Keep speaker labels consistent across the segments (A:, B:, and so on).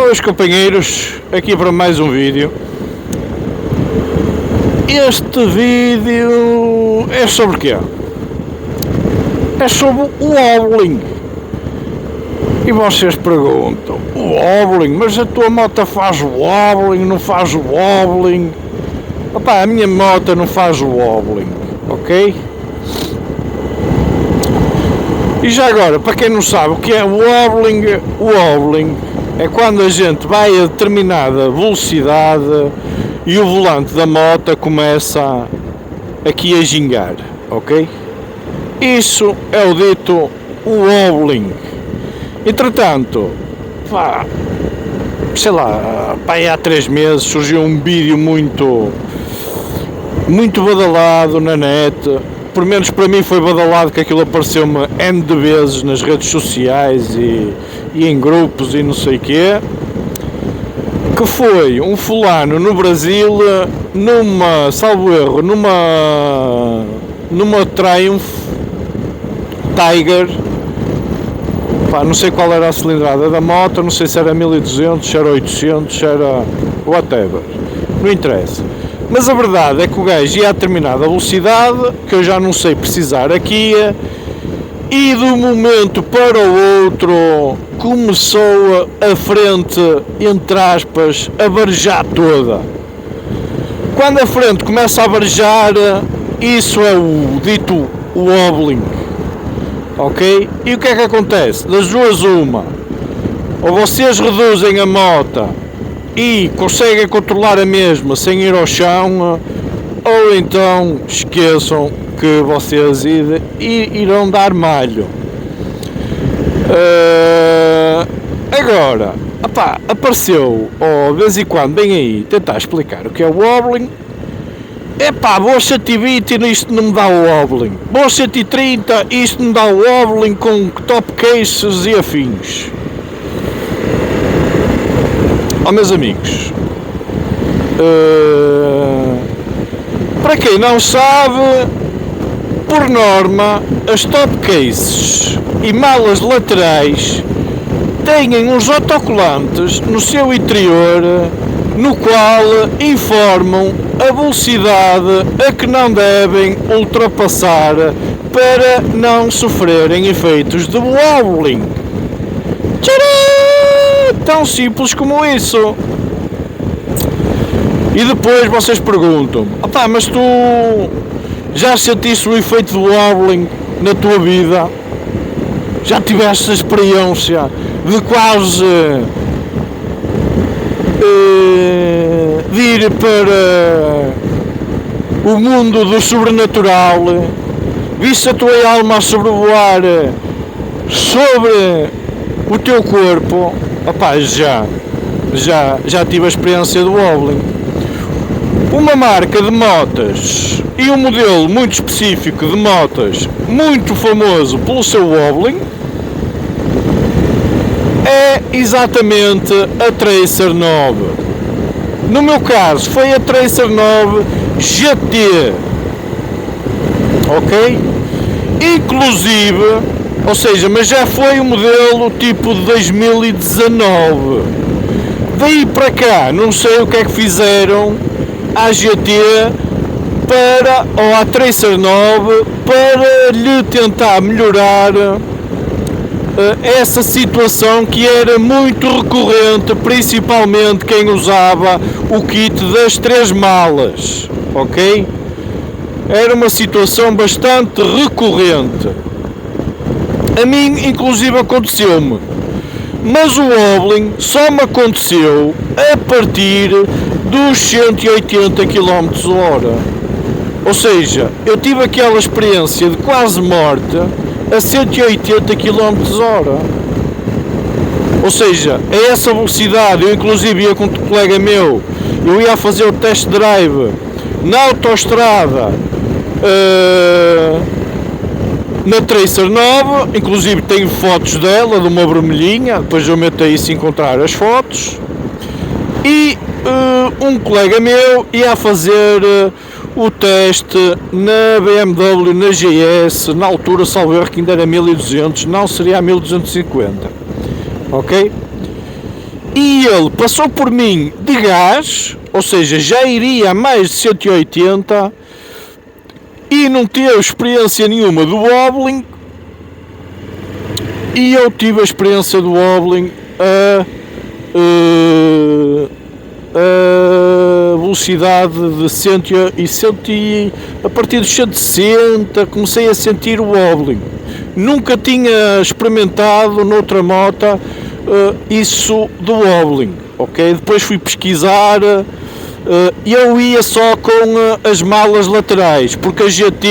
A: Boas companheiros, aqui para mais um vídeo. Este vídeo é sobre o quê? É sobre o wobbling. E vocês perguntam, o wobbling, mas a tua moto faz wobbling, não faz wobbling? Opa, a minha moto não faz wobbling, ok? E já agora, para quem não sabe o que é wobbling, o wobbling é quando a gente vai a determinada velocidade e o volante da moto começa aqui a gingar, ok? Isso é o dito wobbling. Entretanto, pá, sei lá, pá, há 3 meses surgiu um vídeo muito badalado na net. Por menos para mim foi badalado, que aquilo apareceu-me N de vezes nas redes sociais e em grupos e não sei o quê, que foi um fulano no Brasil numa, salvo erro, numa Triumph Tiger, pá, não sei qual era a cilindrada da moto, não sei se era 1200, se era 800, se era whatever, não interessa. Mas a verdade é que o gajo ia a determinada velocidade, que eu já não sei precisar aqui, e de um momento para o outro começou a frente, entre aspas, a varejar toda. Quando a frente começa a varejar, isso é o dito wobbling, ok? E o que é que acontece? Das duas uma, ou vocês reduzem a moto e conseguem controlar a mesma sem ir ao chão, ou então esqueçam que vocês irão dar malho. Agora, opá, apareceu, de vez em quando, bem aí, tentar explicar o que é o wobbling. Epá, vou a 120 e isto não me dá o wobbling. Vou a 130 e isto não dá o wobbling com top cases e afins. Meus amigos, para quem não sabe, por norma, as top cases e malas laterais têm uns autocolantes no seu interior, no qual informam a velocidade a que não devem ultrapassar para não sofrerem efeitos de wobbling. Tcharam! Tão simples como isso. E depois vocês perguntam, opá, mas tu já sentiste o efeito do wobbling na tua vida? Já tiveste a experiência de quase de ir para o mundo do sobrenatural? Viste a tua alma a sobrevoar sobre o teu corpo? Opá, já tive a experiência do wobbling. Uma marca de motas e um modelo muito específico de motas, muito famoso pelo seu wobbling, é exatamente a Tracer 9. No meu caso foi a Tracer 9 GT, ok? Inclusive, ou seja, mas já foi o modelo tipo de 2019. Daí para cá, não sei o que é que fizeram à GT ou à Tracer 9 para lhe tentar melhorar essa situação que era muito recorrente, principalmente quem usava o kit das 3 malas, ok? Era uma situação bastante recorrente. A mim, inclusive, aconteceu-me, mas o wobbling só me aconteceu a partir dos 180 km/h. Ou seja, eu tive aquela experiência de quase morte a 180 km/h. Ou seja, a essa velocidade, eu inclusive ia com um colega meu, eu ia fazer o test drive na autoestrada, na Tracer 9, inclusive tenho fotos dela, de uma vermelhinha, depois eu meto aí se encontrar as fotos, e um colega meu ia fazer o teste na BMW, na GS, na altura, salvo erro, que ainda era 1200, não seria a 1250, ok? e ele passou por mim de gás, ou seja, já iria a mais de 180 e não teve experiência nenhuma do wobbling, e eu tive a experiência do wobbling a velocidade de 100 e a partir dos 160 comecei a sentir o wobbling. Nunca tinha experimentado noutra moto isso do wobbling, ok? Depois fui pesquisar, eu ia só com as malas laterais, porque a GT,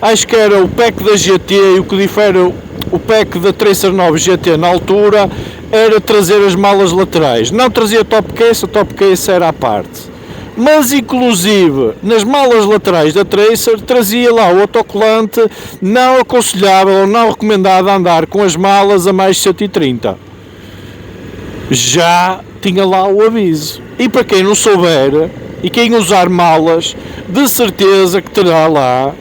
A: acho que era o pack da GT, e o que difere o pack da Tracer 9 GT na altura era trazer as malas laterais, não trazia top case, a top case era à parte. Mas inclusive nas malas laterais da Tracer trazia lá o autocolante não aconselhável ou não recomendado a andar com as malas a mais de 130. Já tinha lá o aviso. E para quem não souber e quem usar malas, de certeza que terá lá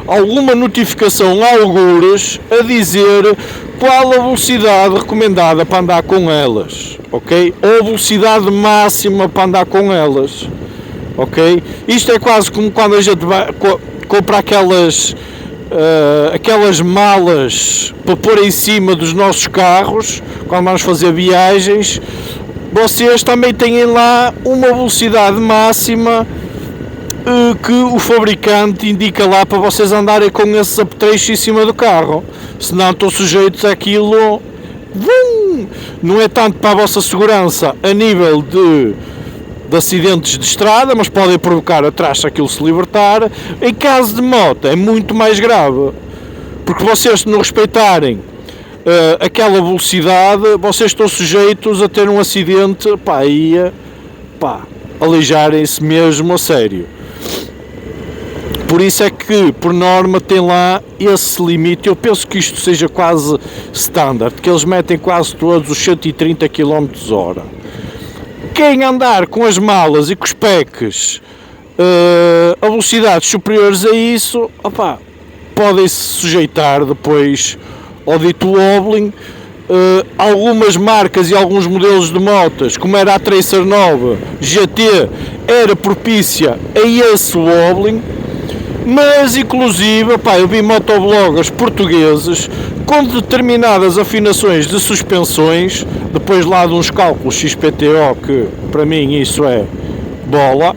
A: alguma notificação a algures a dizer qual a velocidade recomendada para andar com elas, ok? Ou a velocidade máxima para andar com elas. Ok? Isto é quase como quando a gente vai comprar aquelas malas para pôr em cima dos nossos carros, quando vamos fazer viagens. Vocês também têm lá uma velocidade máxima que o fabricante indica lá para vocês andarem com esses apetrechos em cima do carro, senão estão sujeitos àquilo. Não é tanto para a vossa segurança a nível de acidentes de estrada, mas podem provocar atrás se aquilo se libertar. Em caso de moto é muito mais grave, porque vocês, se não respeitarem aquela velocidade, vocês estão sujeitos a ter um acidente, aleijarem-se mesmo a sério. Por isso é que, por norma, tem lá esse limite. Eu penso que isto seja quase standard, que eles metem quase todos os 130 km/h. Quem andar com as malas e com os packs a velocidades superiores a isso, podem-se sujeitar depois ao dito wobbling. Algumas marcas e alguns modelos de motas, como era a Tracer 9 GT, era propícia a esse wobbling, mas inclusive eu vi motovloggers portugueses com determinadas afinações de suspensões, depois lá de uns cálculos XPTO, que para mim isso é bola,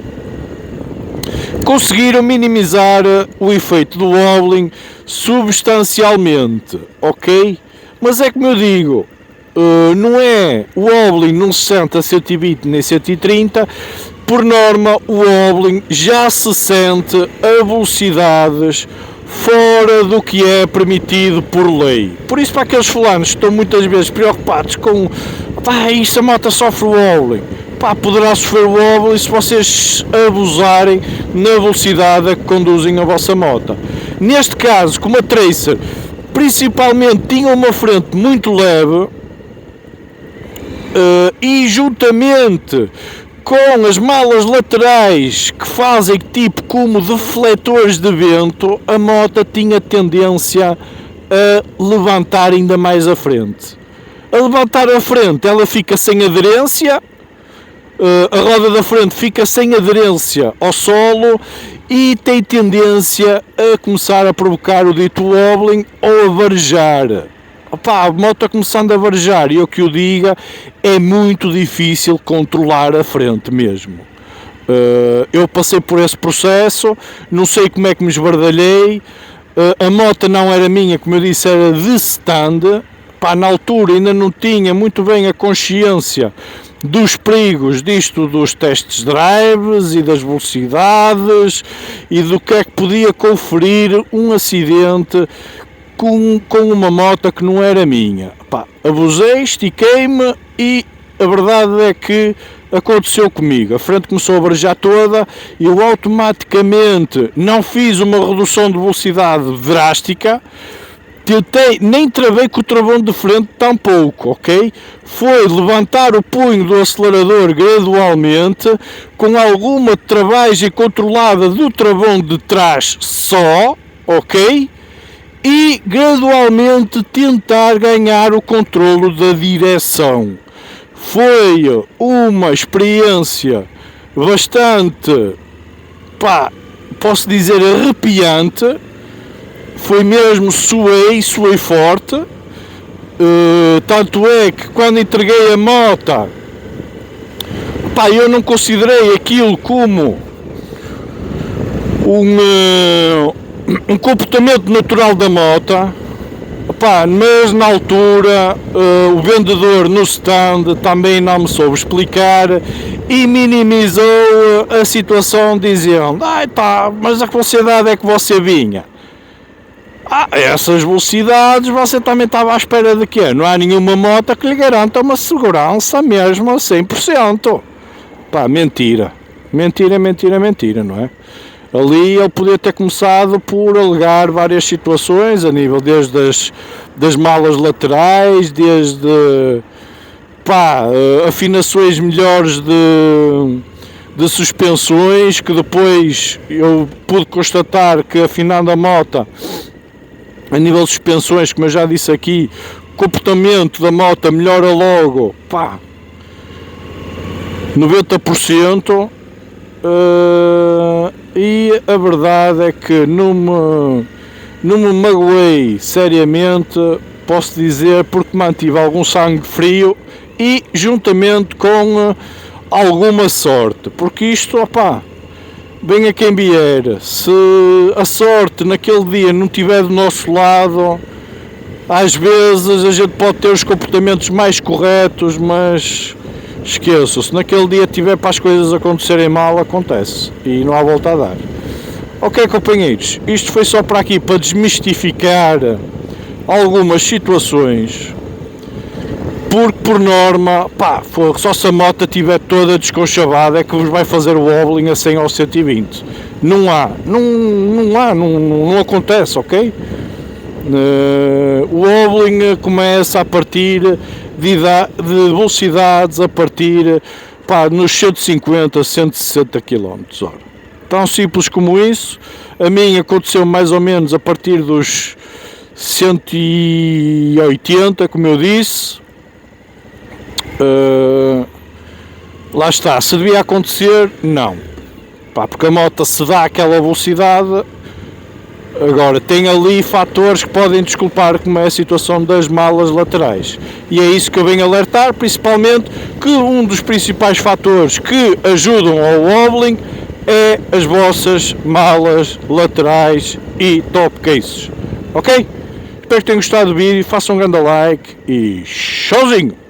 A: conseguiram minimizar o efeito do wobbling substancialmente, ok? Mas é como eu digo, não é o wobbling não se sente a 120 nem 130, por norma o wobbling já se sente a velocidades fora do que é permitido por lei. Por isso, para aqueles fulanos que estão muitas vezes preocupados com isto, a moto sofre wobbling, poderá sofrer wobbling se vocês abusarem na velocidade a que conduzem a vossa moto. Neste caso, como a Tracer principalmente tinha uma frente muito leve, e juntamente com as malas laterais que fazem tipo como defletores de vento, a moto tinha tendência a levantar ainda mais a frente. A levantar a frente, ela fica sem aderência, a roda da frente fica sem aderência ao solo e tem tendência a começar a provocar o dito wobbling ou a varejar. A moto começando a varejar, e eu que o diga, é muito difícil controlar a frente mesmo. Eu passei por esse processo, não sei como é que me esbardalhei. A moto não era minha, como eu disse, era de stand. Na altura ainda não tinha muito bem a consciência dos perigos disto, dos testes drives e das velocidades e do que é que podia conferir um acidente com uma moto que não era minha. Abusei, estiquei-me e a verdade é que aconteceu comigo. A frente começou a varejar toda e eu automaticamente não fiz uma redução de velocidade drástica. Tentei, nem travei com o travão de frente tampouco, ok? Foi levantar o punho do acelerador gradualmente, com alguma travagem controlada do travão de trás só, ok? E gradualmente tentar ganhar o controlo da direção. foi uma experiência bastante, pá, posso dizer arrepiante. Foi mesmo, suei forte. Tanto é que quando entreguei a moto, pá, eu não considerei aquilo como um comportamento natural da moto, pá, mas na altura o vendedor no stand também não me soube explicar e minimizou a situação dizendo: tá, mas a que velocidade é que você vinha? Essas velocidades você também estava à espera de quê? Não há nenhuma moto que lhe garanta uma segurança mesmo a 100%. Pá, mentira, não é? Ali ele podia ter começado por alegar várias situações a nível desde das malas laterais, desde afinações melhores de suspensões, que depois eu pude constatar que afinando a moto a nível de suspensões, como eu já disse aqui, o comportamento da moto melhora logo, 90%, e a verdade é que não me magoei seriamente, posso dizer, porque mantive algum sangue frio e juntamente com alguma sorte, porque isto, venha quem vier, se a sorte naquele dia não estiver do nosso lado, às vezes a gente pode ter os comportamentos mais corretos, mas esqueçam, se naquele dia tiver para as coisas acontecerem mal, acontece e não há volta a dar. Ok, companheiros, isto foi só para aqui, para desmistificar algumas situações, porque por norma, só se a moto estiver toda desconchavada é que vos vai fazer o wobbling a 100 ou 120. Não acontece, ok? O wobbling começa a partir de velocidades a partir nos 150, 160 km/h. Tão simples como isso. A minha aconteceu mais ou menos a partir dos 180, como eu disse. Lá está, se devia acontecer, não, porque a moto se dá aquela velocidade. Agora, tem ali fatores que podem desculpar, como é a situação das malas laterais, e é isso que eu venho alertar, principalmente que um dos principais fatores que ajudam ao wobbling é as vossas malas laterais e top cases, ok? Espero que tenham gostado do vídeo, façam um grande like e showzinho!